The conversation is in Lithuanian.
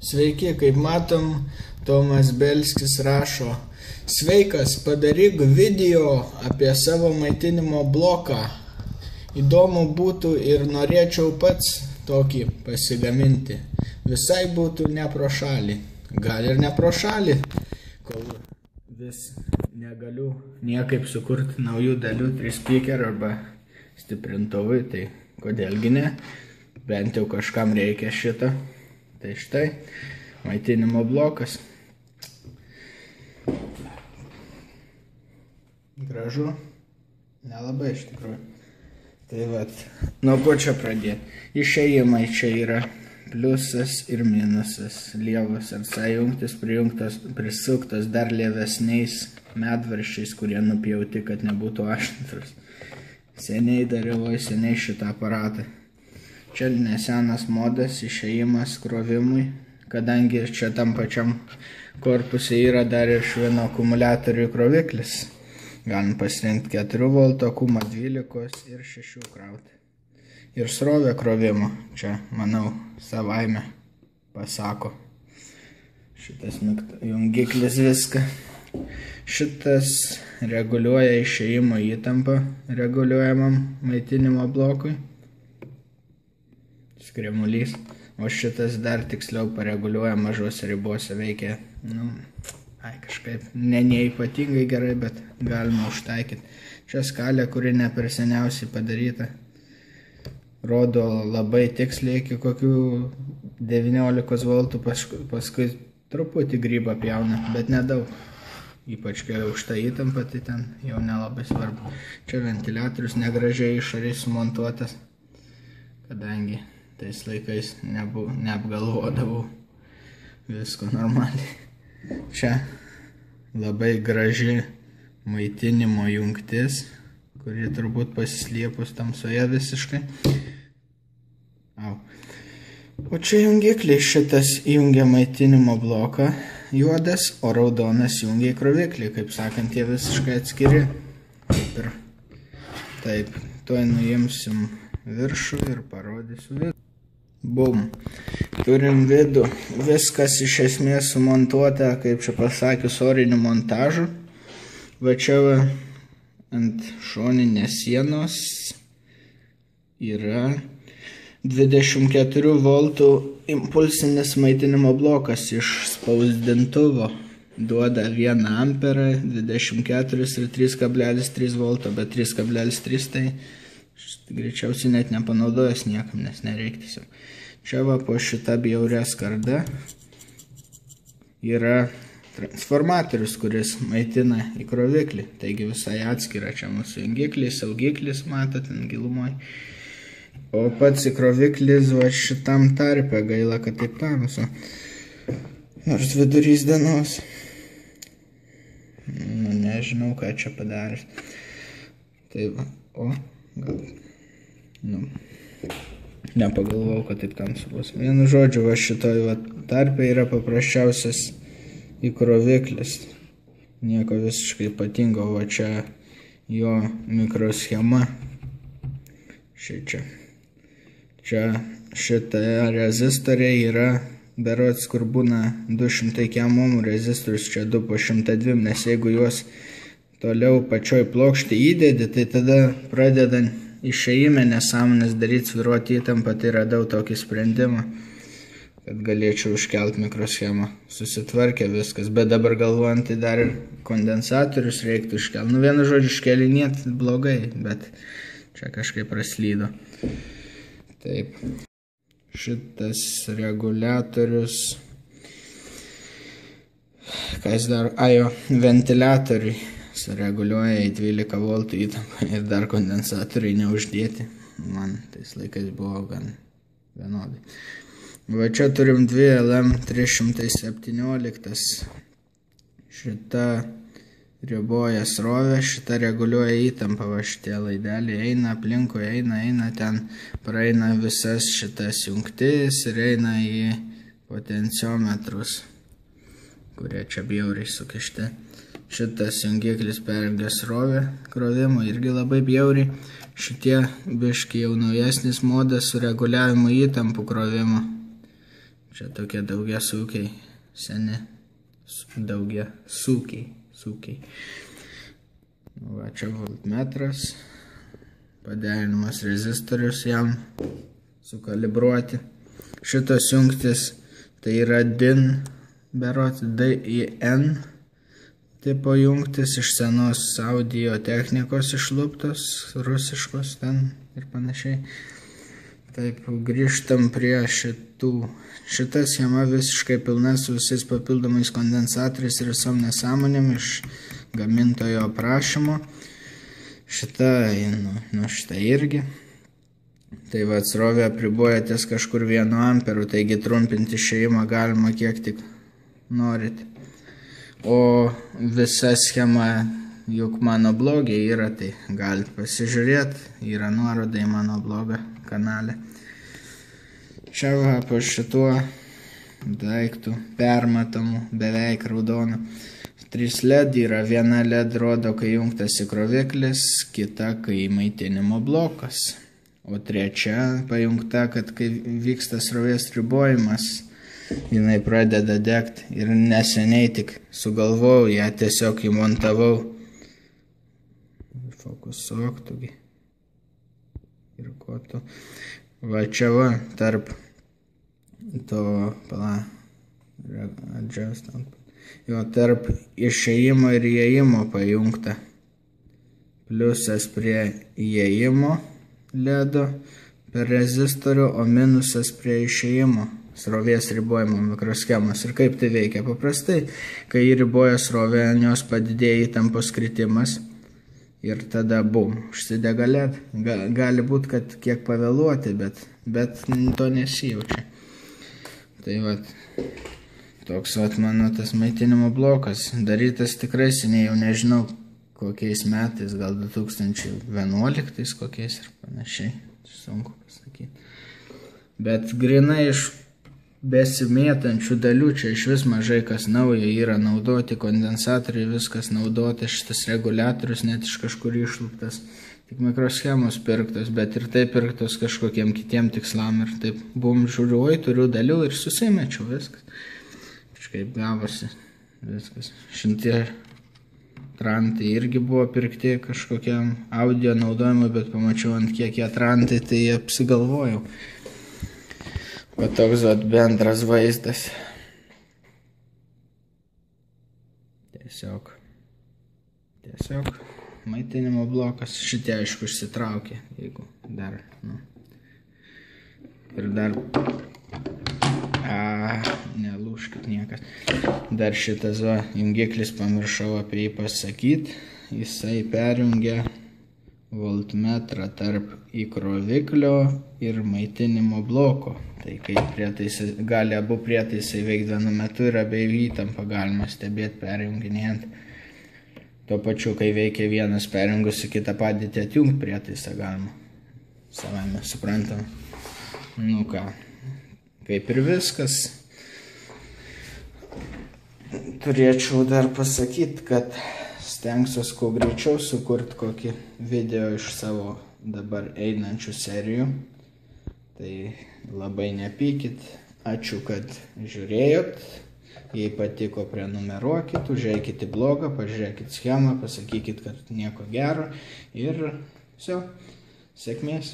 Sveiki, kaip matom, Tomas Belskis rašo: sveikas, padaryk video apie savo maitinimo bloką. Įdomu būtų ir norėčiau pats tokį pasigaminti. Visai būtų ne pro šalį. Gal ir ne pro šalį, kol vis negaliu niekaip sukurti naujų dalių 3 speaker arba stiprintuvui, tai kodėlgi ne, bent jau kažkam reikia šito. Tai štai, maitinimo blokas. Gražu, nelabai iš tikrųjų. Tai vat, nuo ko čia pradėti? Išėjimai čia yra pliusas ir minusas. Lievas RC jungtis prisuktas dar lievesniais medvarščiais, kurie nupjauti, kad nebūtų aštrus. Seniai dariau, seniai šitą aparatą. Čia nesenas modas, išėjimas krovimui, kadangi čia tam pačiam korpuse yra dar ir švino akumuliatorių kroviklis. Galim pasirinkti 4 V akumą, 12 ir 6 krauti. Ir srovė krovimo, čia, manau, savaime pasako. Šitas jungiklis viską. Šitas reguliuoja išėjimo įtampą reguliuojamam maitinimo blokui. Skremulys. O šitas dar tiksliau pareguliuoja mažose ribose, veikia, kažkaip neypatingai gerai, bet galima užtaikyti. Čia skalė, kuri ne per seniausiai padaryta. Rodo labai tiksliai iki kokių 19 V, paskui truputį grybą pjauna, bet nedaug. Ypač kai aukšta įtampa, tai ten jau nelabai svarbu. Čia ventiliatorius negražiai išoriai sumontuotas, kadangi tais laikais neapgalvodavau visko normaliai. Čia labai graži maitinimo jungtis, kuri turbūt pasislėpus tamsoje visiškai. O čia jungikliai, šitas jungia maitinimo bloką juodas, o raudonas jungia kroviklį, kaip sakant, jie visiškai atskiri. Taip, tuoj nuimsim viršų ir parodysiu vidų. Bum. Turim vidų. Viskas iš esmės sumontuota, kaip čia pasakius, oriniu montažu. Va čia ant šoninės sienos yra 24 V impulsinis maitinimo blokas iš spausdintuvo. Duoda 1 A, 24 ir 3,3 V, bet 3,3 tai greičiausiai net nepanaudojęs niekam, nes nereikia tiesiog. Čia va po šitą bjaurę skardą yra transformatorius, kuris maitina į kroviklį. Taigi visai atskira čia mūsų jungiklis, saugiklis, matot, ant gilumoje. O pats įkroviklis va šitam tarpe, gaila, kad taip tamsu. Nors vidurys dienos. Nežinau, ką čia padarys. Tai va, gal, nepagalvojau, kad taip tamsu bus. Vienu žodžiu, va šitoj tarpe yra paprasčiausias įkroviklis. Nieko visiškai ypatingo, va čia jo mikroschema. Čia šita rezistoriai yra berods, kur būna 200 km rezistorius, čia 2 po 102, nes jeigu juos toliau pačioj plokštė įdedi, tai tada pradeda išėjime nesąmonės daryti, svyruoti įtampą, tai radau tokį sprendimą, kad galėčiau užkelti mikroschemą. Susitvarkė viskas, bet dabar galvojant, tai dar ir kondensatorius reiktų iškelti. Vienu žodžiu, iškelinėti blogai, bet čia kažkaip praslydo. Taip. Šitas reguliatorius, kas dar, ventiliatoriai sureguliuoja į 12 V įtampą ir dar kondensatoriai neuždėti. Man tais laikais buvo gan vienodai. Va čia turim 2 LM317. Šita riboja srovę, šita reguliuoja įtampą, va šitie laideliai eina aplinkui, eina, ten praeina visas šitas jungtis ir eina į potenciometrus, kurie čia bjauriai sukišti. Šitas jungiklis perjungia srovę krovimo irgi labai bjauriai. Šitie biški jau naujesnis modas su reguliavimu įtampų krovimo. Čia tokie daugiasūkiai, seni daugiasūkiai. Va, čia voltmetras, paderinimas rezistorius jam sukalibruoti. Šitos jungtis tai yra DIN tipo jungtis iš senos audio technikos išluptos, rusiškos ten ir panašiai. Taip, grįžtam prie šitų. Šita schema visiškai pilna su visais papildomais kondensatoriais ir visom nesąmonėm iš gamintojo aprašymo. Šita irgi. Tai va, srovė apriboja ties kažkur 1 amperų, taigi trumpinti išėjimą galima kiek tik norit. O visa schema juk mano blogė yra, tai galite pasižiūrėti, yra nuoroda į mano blogą kanalę. Čia va, po šituo daiktų permatomų, beveik raudonų. 3 LED yra, viena LED rodo, kai jungtas įkroviklis, kita, kai maitinimo blokas. O trečia pajungta, kad kai vyksta srovės ribojimas, jinai pradeda degti. Ir neseniai tik sugalvojau, ją tiesiog įmontavau. Fokusuok tugi. Ir ko tu. Va čia va, tarp to, tarp išėjimo ir įėjimo pajungta. Pliusas prie įėjimo ledo per rezistorių, o minusas prie išėjimo srovės ribojimo mikroschemos. Ir kaip tai veikia? Paprastai, kai riboja srovę, jos padidėja įtampos kritimas ir tada bum, užsidega LED. Gali būti, kad kiek pavėluoti, bet to nesijaučia. Tai vat, toks vat mano tas maitinimo blokas. Darytas tikrai seniai, jau nežinau kokiais metais, gal 2011 kokiais ir panašiai. Sunku pasakyti. Bet grinai iš besimėtančių dalių, čia iš vis mažai kas naujo yra naudoti, kondensatoriai, viskas naudoti, šitas reguliatorius net iš kažkur išluptas, tik mikroschemos pirktos, bet ir tai pirktos kažkokiem kitiem tikslam ir taip bum, žiūriu, oi, turiu dalių ir susimečiau viskas. Kažkaip gavosi viskas. Šitie trantai irgi buvo pirkti kažkokiam audio naudojimui, bet pamačiau ant kiek jie trantai, tai apsigalvojau. O toks bendras vaizdas. Tiesiog maitinimo blokas. Šitie aišku išsitraukė, jeigu dar, Ir dar, nelūžkit niekas. Dar šitas jungiklis, pamiršau apie jį pasakyti. Jisai perjungia voltmetrą tarp įkroviklio ir maitinimo bloko. Tai kai gali abu prietaisai veikti vienu metu ir abiejų įtampą galima stebėti perjunginėjant. Tuo pačiu, kai veikia vienas perjungus į kitą padėtį, atjungti prietaisą galima. Savame suprantama. Nu ką, kaip ir viskas. Turėčiau dar pasakyti, kad stengsiuos kuo greičiau sukurti kokį video iš savo dabar einančių serijų. Tai labai nepykit. Ačiū, kad žiūrėjot. Jei patiko, prenumeruokit, užeikit į blogą, pažiūrėkit schemą, pasakykit, kad nieko gero. Ir viso, sėkmės.